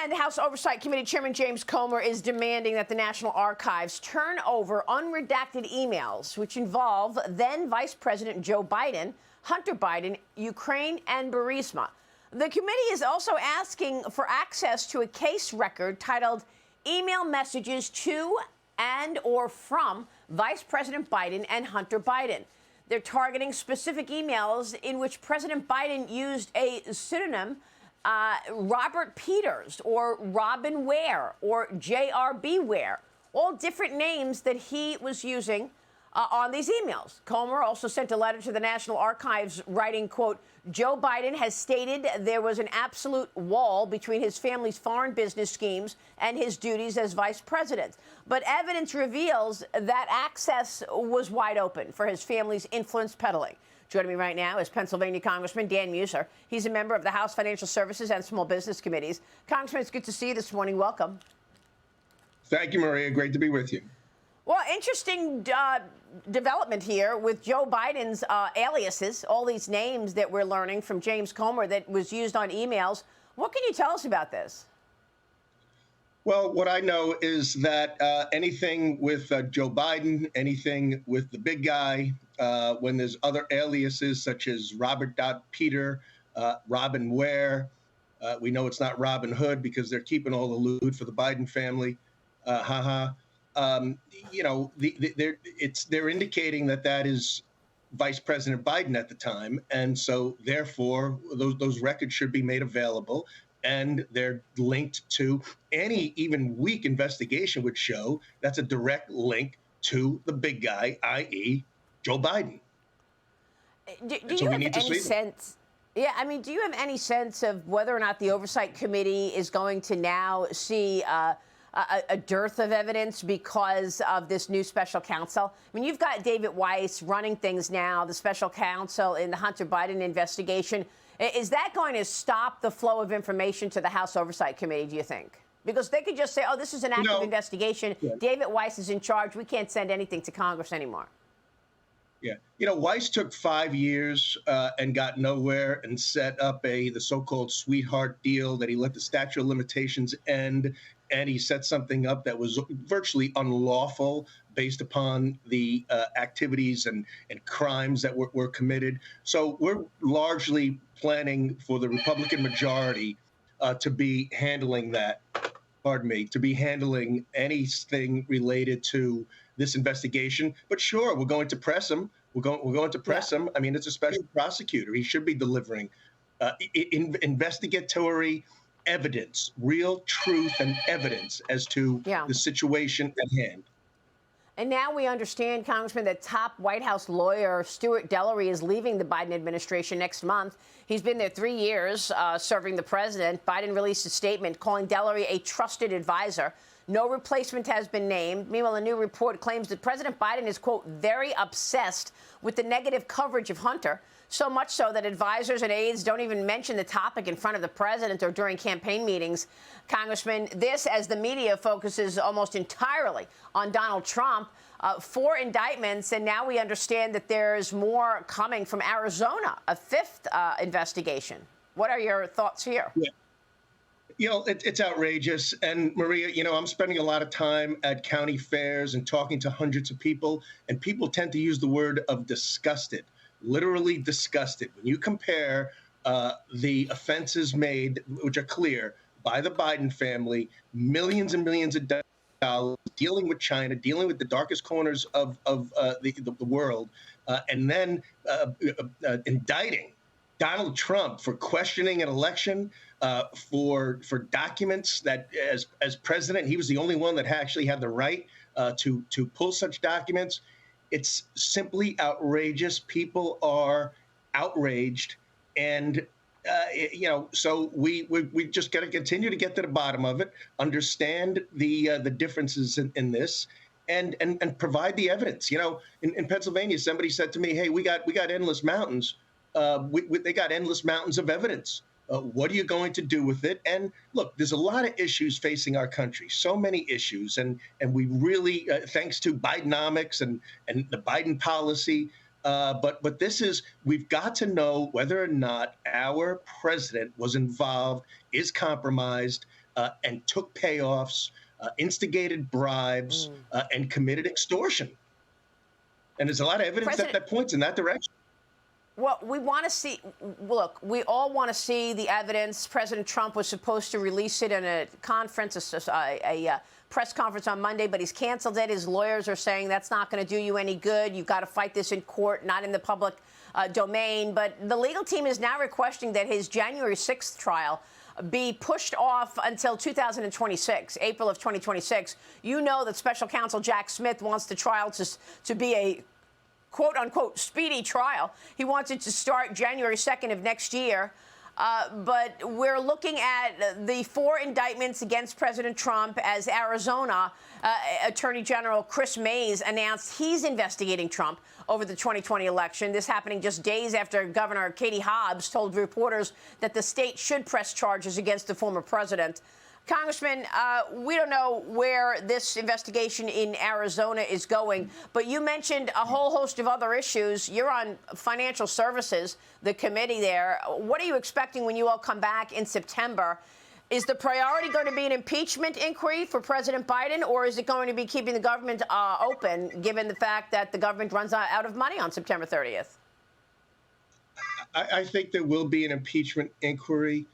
And the House Oversight Committee Chairman James Comer is demanding that the National Archives turn over unredacted emails, which involve then Vice President Joe Biden, Hunter Biden, Ukraine, and Burisma. The committee is also asking for access to a case record titled Email Messages to and or from Vice President Biden and Hunter Biden. They're targeting specific emails in which President Biden used a pseudonym, Robert Peters or Robin Ware or J.R.B. Ware, all different names that he was using on these emails. Comer also sent a letter to the National Archives writing, quote, Joe Biden has stated there was an absolute wall between his family's foreign business schemes and his duties as vice president. But evidence reveals that access was wide open for his family's influence peddling. Joining me right now is Pennsylvania Congressman Dan Muser. He's a member of the House Financial Services and Small Business Committees. Congressman, it's good to see you this morning. Welcome. Thank you, Maria. Great to be with you. Well, interesting development here with Joe Biden's aliases, all these names that we're learning from James Comer that was used on emails. What can you tell us about this? Well, what I know is that anything with Joe Biden, anything with the big guy, when there's other aliases such as Robert Peter, Robin Ware, we know it's not Robin Hood because they're keeping all the loot for the Biden family. You know, they're indicating that that is Vice President Biden at the time, and so therefore those records should be made available, and they're linked to any even weak investigation would show that's a direct link to the big guy, i.e., Joe Biden. Do you have any sense? Yeah, I mean, do you have any sense of whether or not the Oversight Committee is going to now see a dearth of evidence because of this new special counsel? I mean, you've got David Weiss running things now, the special counsel in the Hunter Biden investigation. Is that going to stop the flow of information to the House Oversight Committee, do you think? Because they could just say, oh, this is an active investigation. Yeah. David Weiss is in charge. We can't send anything to Congress anymore. Yeah. You know, Weiss took 5 years and got nowhere and set up the so-called sweetheart deal that he let the statute of limitations end. And he set something up that was virtually unlawful based upon the activities and crimes that were committed. So we're largely planning for the Republican majority to be handling that, to be handling anything related to this investigation. But sure, we're going to press him. We're going to press him. I mean, it's a special prosecutor. He should be delivering investigatory evidence, real truth and evidence as to the situation at hand. And now we understand, Congressman, that top White House lawyer Stuart Dellery is leaving the Biden administration next month. He's been there 3 years serving the president. Biden released a statement calling Dellery a trusted advisor. No replacement has been named. Meanwhile, a new report claims that President Biden is, quote, very obsessed with the negative coverage of Hunter, so much so that advisors and aides don't even mention the topic in front of the president or during campaign meetings. Congressman, this as the media focuses almost entirely on Donald Trump. 4 indictments, and now we understand that there's more coming from Arizona, a 5th investigation. What are your thoughts here? Yeah. You know, it's outrageous. And Maria, you know, I'm spending a lot of time at county fairs and talking to hundreds of people, and people tend to use the word of disgusted, literally disgusted. When you compare the offenses made, which are clear, by the Biden family, millions and millions of dollars, dealing with China, dealing with the darkest corners of the world, and then indicting Donald Trump for questioning an election, for documents that, as president, he was the only one that actually had the right to pull such documents. It's simply outrageous. People are outraged, and you know, so we just got to continue to get to the bottom of it, understand the differences in this, and provide the evidence. You know, in Pennsylvania, somebody said to me, "Hey, we got endless mountains. They got endless mountains of evidence. What are you going to do with it?" And look, there's a lot of issues facing our country, so many issues, and we really, thanks to Bidenomics and the Biden policy, but this is, we've got to know whether or not our president was involved, is compromised, and took payoffs, instigated bribes, and committed extortion. And there's a lot of evidence that points in that direction. Well, we want to see, look, we all want to see the evidence. President Trump was supposed to release it in a conference, a press conference on Monday, but he's canceled it. His lawyers are saying that's not going to do you any good. You've got to fight this in court, not in the public domain. But the legal team is now requesting that his January 6th trial be pushed off until 2026, April of 2026. You know that Special Counsel Jack Smith wants the trial to be a quote-unquote speedy trial. He wants it to start January 2nd of next year. But we're looking at the 4 indictments against President Trump as Arizona Attorney General Chris Mays announced he's investigating Trump over the 2020 election. This happening just days after Governor Katie Hobbs told reporters that the state should press charges against the former president. Congressman, we don't know where this investigation in Arizona is going, but you mentioned a whole host of other issues. You're on Financial Services, the committee there. What are you expecting when you all come back in September? Is the priority going to be an impeachment inquiry for President Biden, or is it going to be keeping the government open, given the fact that the government runs out of money on September 30th? I think there will be an impeachment inquiry.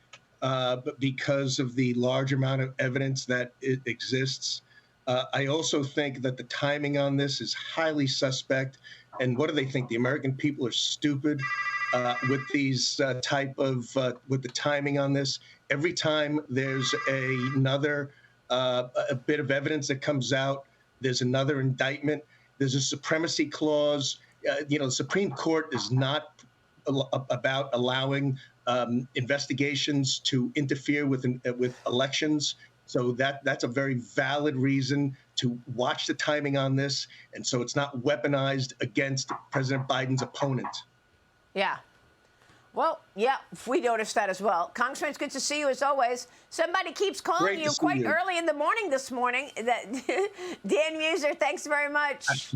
But because of the large amount of evidence that it exists, I also think that the timing on this is highly suspect. And what do they think? The American people are stupid with these with the timing on this. Every time there's another a bit of evidence that comes out, there's another indictment. There's a supremacy clause. The Supreme Court is not about allowing investigations to interfere with elections. So that's a very valid reason to watch the timing on this. And so it's not weaponized against President Biden's opponent. Yeah. Well, yeah, we noticed that as well. Congressman, it's good to see you as always. Somebody keeps calling you quite early in the morning this morning. Dan Muser, thanks very much.